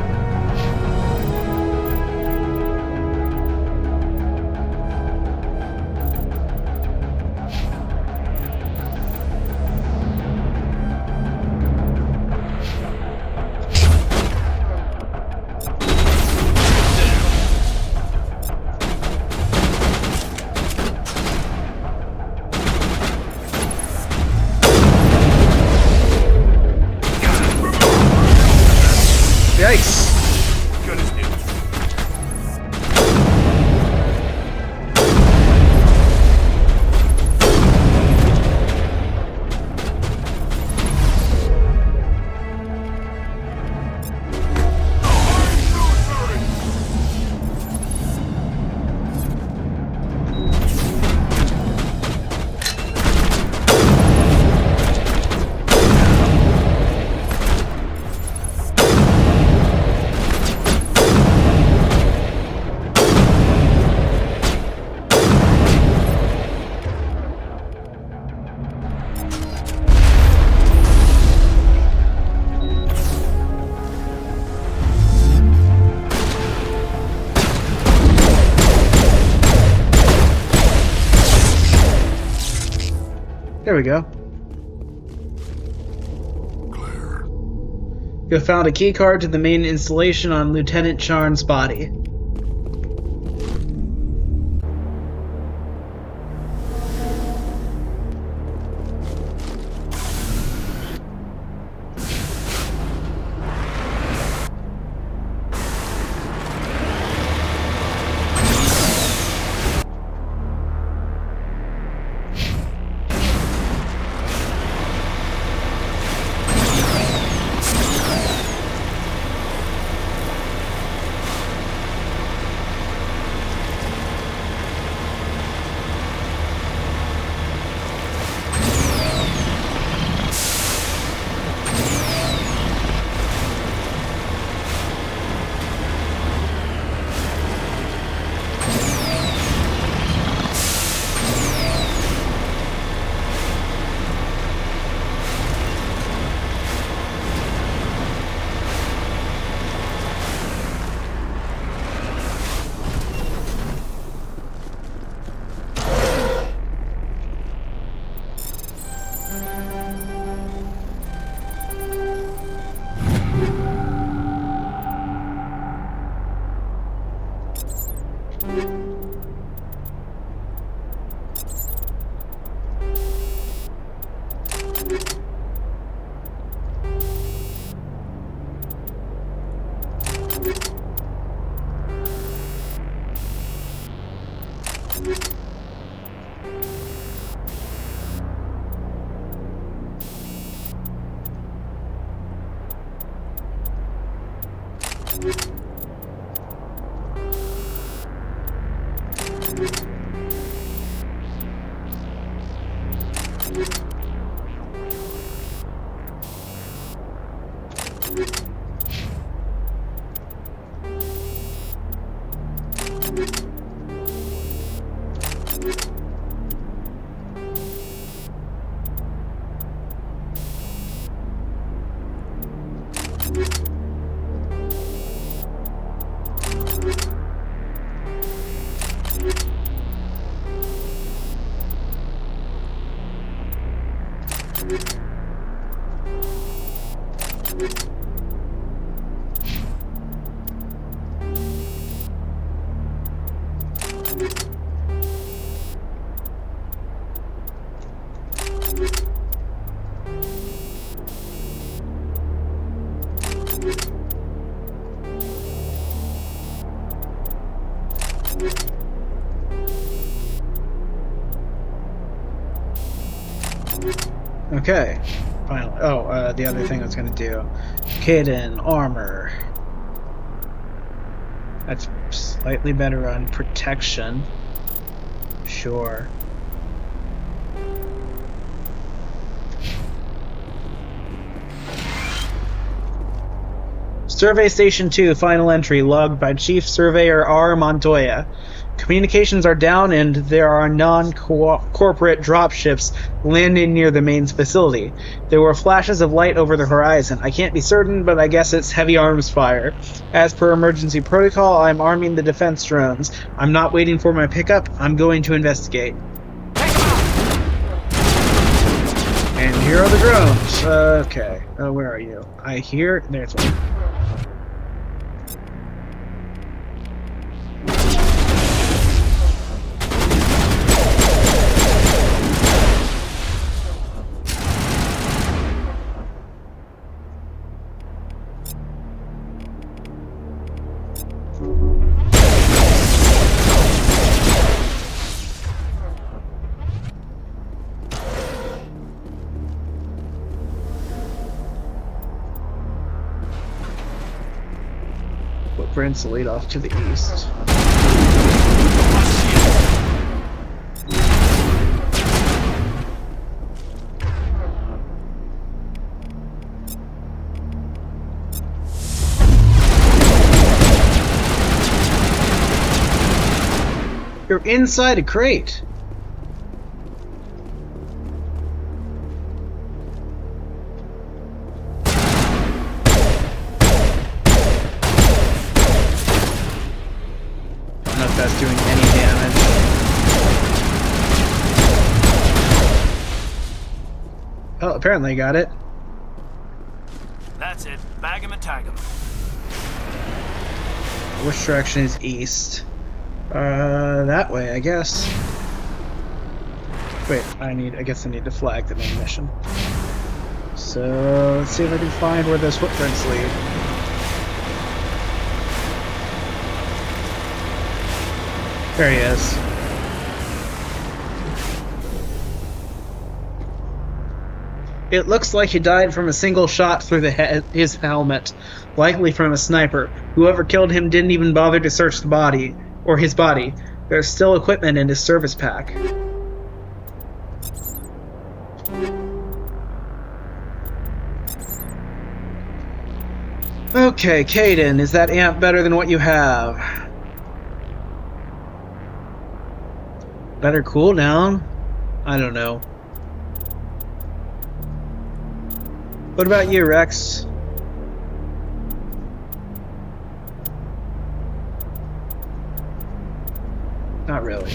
Yikes! Gun is new. There we go. Claire. You have found a keycard to the main installation on Lieutenant Charn's body. Okay. Finally. Oh, the other thing I was going to do. Hidden armor. That's slightly better on protection. Sure. Survey Station 2, final entry, logged by Chief Surveyor R. Montoya. Communications are down and there are non-corporate dropships landing near the main facility. There were flashes of light over the horizon. I can't be certain, but I guess it's heavy arms fire. As per emergency protocol, I'm arming the defense drones. I'm not waiting for my pickup. I'm going to investigate. And here are the drones. Okay. Where are you? I hear... There's one. Footprints lead off to the east. You're inside a crate. That's doing any damage. Oh, apparently I got it. That's it. Bag him and tag him. Which direction is east? That way, I guess. Wait, I guess I need to flag the main mission. So, let's see if I can find where those footprints lead. There he is. It looks like he died from a single shot through his helmet, likely from a sniper. Whoever killed him didn't even bother to search the body, or his body. There's still equipment in his service pack. Okay, Caden, is that amp better than what you have? Better cooldown? I don't know. What about you, Rex? Not really.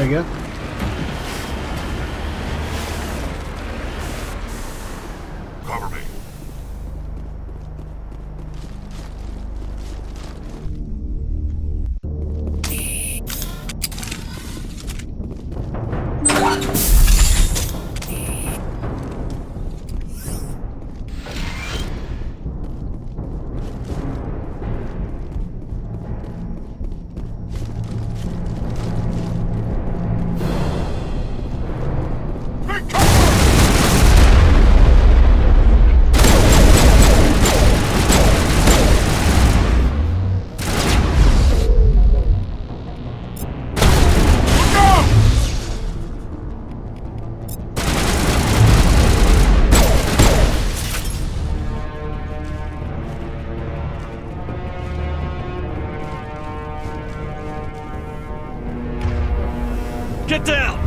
There we go. Cover me. Get down!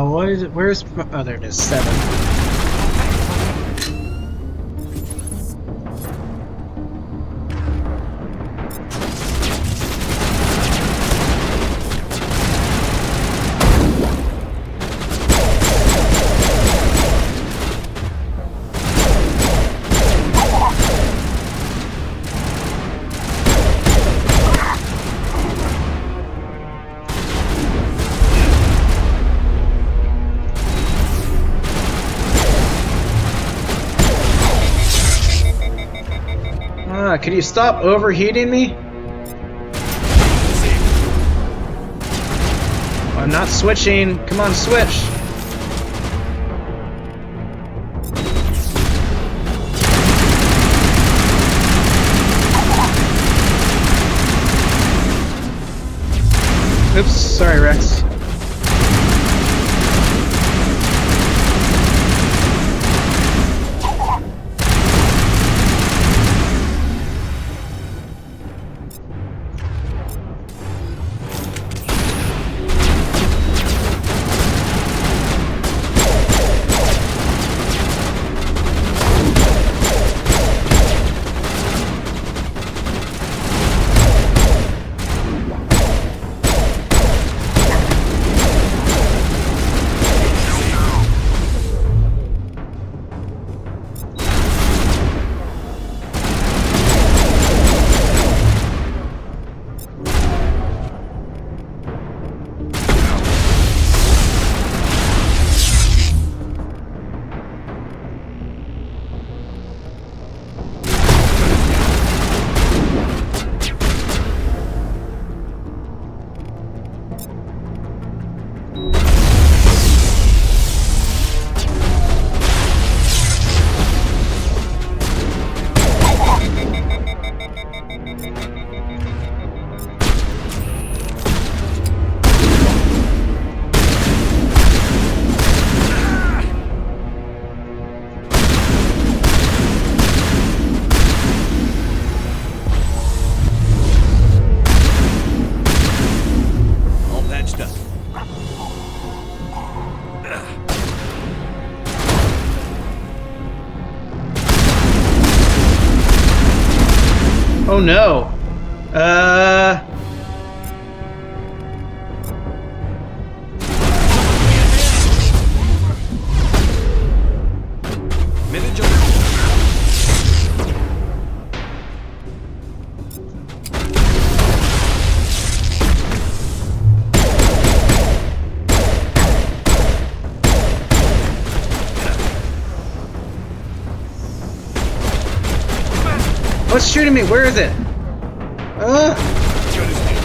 What is it? Where's... Oh, there it is. 7. Could you stop overheating me? I'm not switching. Come on, switch. Oops, sorry, Rex. Oh no. What's shooting me? Where is it? Gun is near.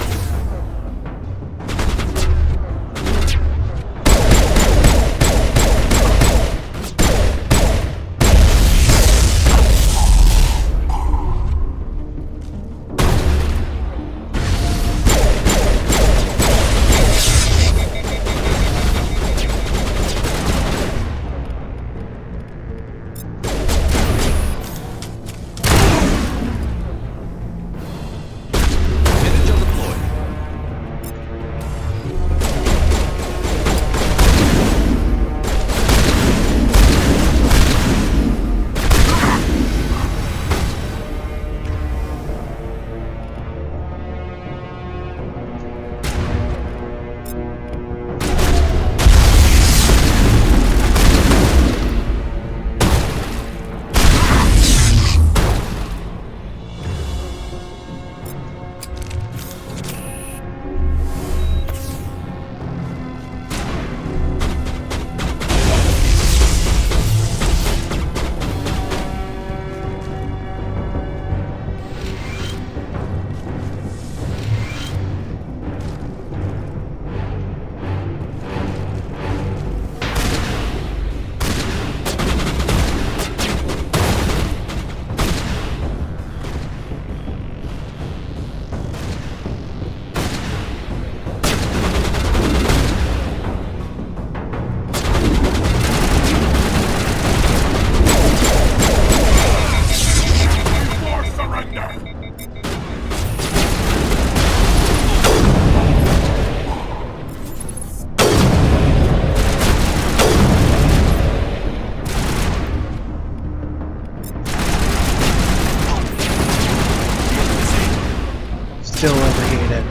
Still overheated.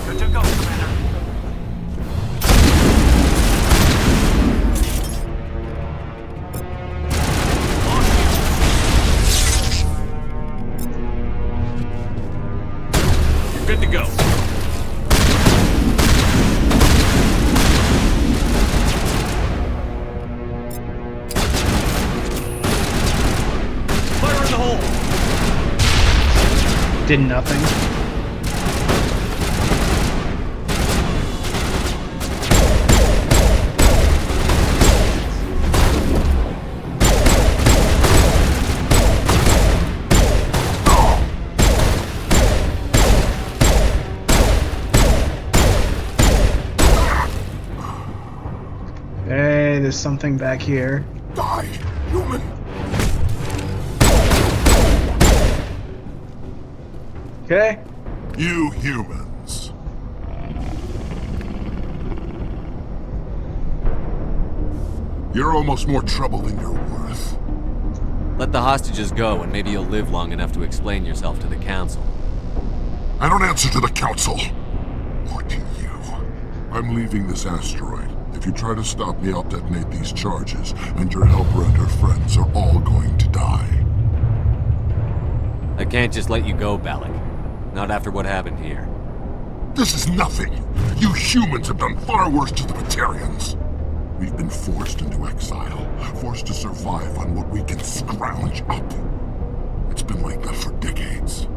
Good to go, Commander. You're good to go. Fire in the hole. Did nothing. Hey, there's something back here. Die, human! Okay. You humans. You're almost more trouble than you're worth. Let the hostages go, and maybe you'll live long enough to explain yourself to the Council. I don't answer to the Council. Or to you. I'm leaving this asteroid. If you try to stop me, I'll detonate these charges, and your helper and her friends are all going to die. I can't just let you go, Balak. Not after what happened here. This is nothing! You humans have done far worse to the Batarians. We've been forced into exile, forced to survive on what we can scrounge up. It's been like that for decades.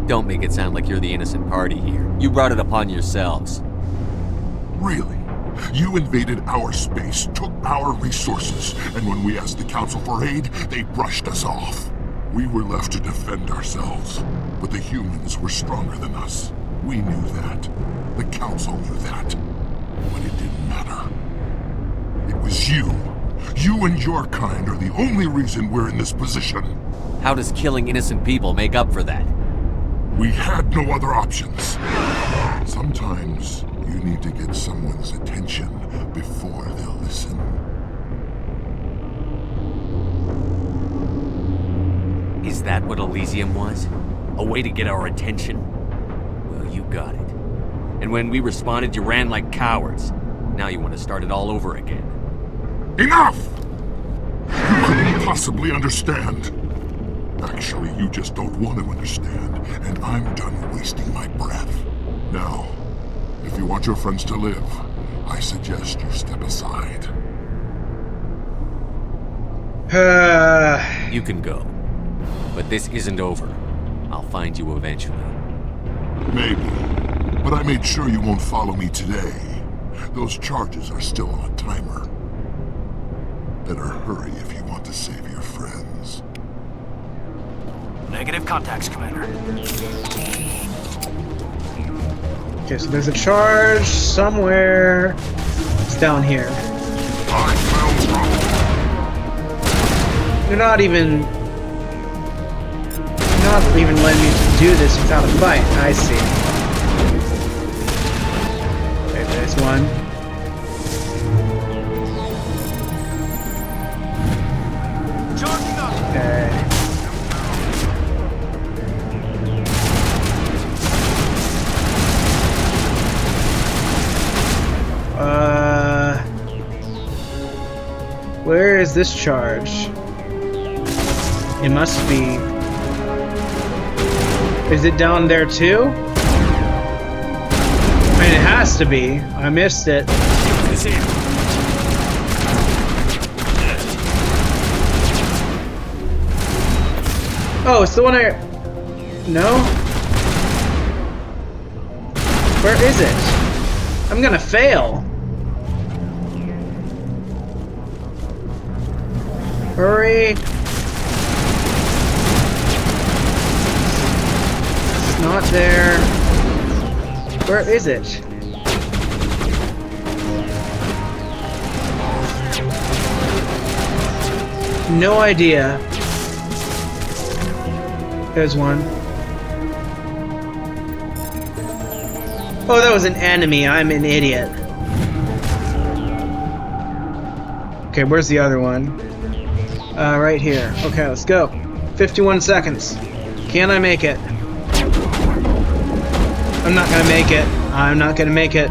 Don't make it sound like you're the innocent party here. You brought it upon yourselves. Really? You invaded our space, took our resources, and when we asked the Council for aid, they brushed us off. We were left to defend ourselves, but the humans were stronger than us. We knew that. The Council knew that. But it didn't matter. It was you. You and your kind are the only reason we're in this position. How does killing innocent people make up for that? We had no other options. Sometimes you need to get someone's attention before they'll listen. Is that what Elysium was? A way to get our attention? Well, you got it. And when we responded, you ran like cowards. Now you want to start it all over again. Enough! You couldn't possibly understand. Actually, you just don't want to understand, and I'm done wasting my breath. Now, if you want your friends to live, I suggest you step aside. You can go. But this isn't over. I'll find you eventually. Maybe. But I made sure you won't follow me today. Those charges are still on a timer. Better hurry if you want to save your friends. Negative contacts, Commander. Okay, so there's a charge somewhere. It's down here. I found trouble. You're not even letting me do this without a fight. I see. Okay, there's one. Charging up. Okay. Where is this charge? It must be. Is it down there too? I mean, it has to be. I missed it. It's here. Oh, it's the one I... No? Where is it? I'm gonna fail. Hurry. It's not there. Where is it? No idea. There's one. Oh, that was an enemy. I'm an idiot. Okay, where's the other one? Right here. Okay, let's go. 51 seconds. Can I make it? I'm not gonna make it. I'm not gonna make it.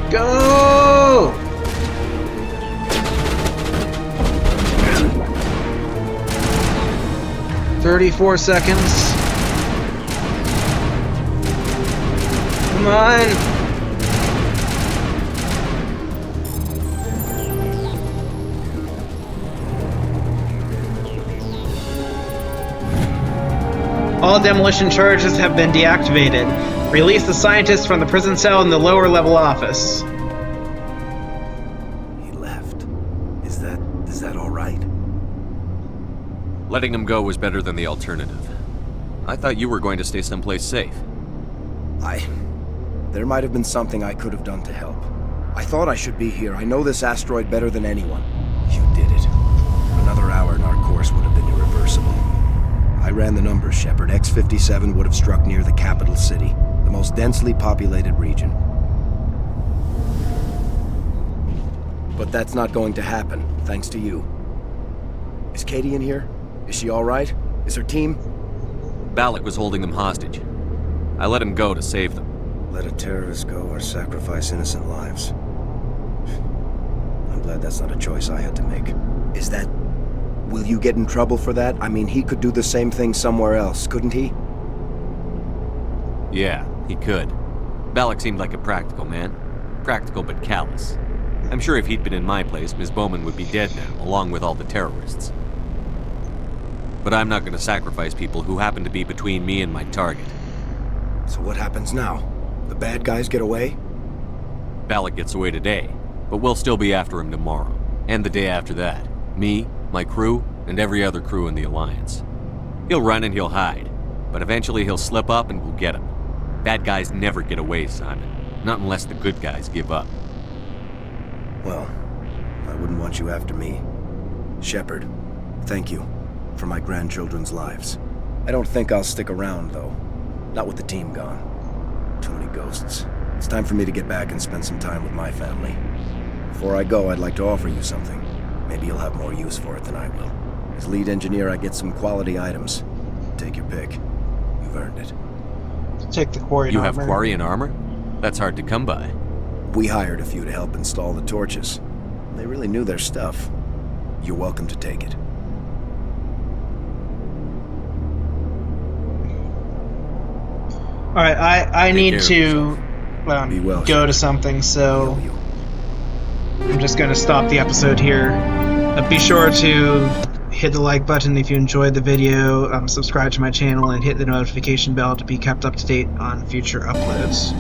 Go! "34 seconds. Come on. All demolition charges have been deactivated. Release the scientist from the prison cell in the lower level office." He left. Is that all right? Letting him go was better than the alternative. I thought you were going to stay someplace safe. There might have been something I could have done to help. I thought I should be here. I know this asteroid better than anyone. You did it. Another hour and our course would have been irreversible. I ran the numbers, Shepard. X-57 would have struck near the capital city, the most densely populated region. But that's not going to happen, thanks to you. Is Katie in here? Is she all right? Is her team? Balak was holding them hostage. I let him go to save them. Let a terrorist go or sacrifice innocent lives. I'm glad that's not a choice I had to make. Is that... Will you get in trouble for that? I mean, he could do the same thing somewhere else, couldn't he? Yeah, he could. Balak seemed like a practical man. Practical but callous. I'm sure if he'd been in my place, Ms. Bowman would be dead now, along with all the terrorists. But I'm not going to sacrifice people who happen to be between me and my target. So what happens now? The bad guys get away? Balak gets away today, but we'll still be after him tomorrow. And the day after that. Me, my crew, and every other crew in the Alliance. He'll run and he'll hide, but eventually he'll slip up and we'll get him. Bad guys never get away, Simon. Not unless the good guys give up. Well, I wouldn't want you after me. Shepard, thank you for my grandchildren's lives. I don't think I'll stick around, though. Not with the team gone. Too many ghosts. It's time for me to get back and spend some time with my family. Before I go, I'd like to offer you something. Maybe you'll have more use for it than I will. As lead engineer, I get some quality items. Take your pick. You've earned it. Take the Quarian You armor. have Quarian armor? That's hard to come by. We hired a few to help install the torches. They really knew their stuff. You're welcome to take it. Alright, I need care of to Be well, go Shepard. to something, so Yo-yo. I'm just going to stop the episode here. Be sure to hit the like button if you enjoyed the video, subscribe to my channel, and hit the notification bell to be kept up to date on future uploads.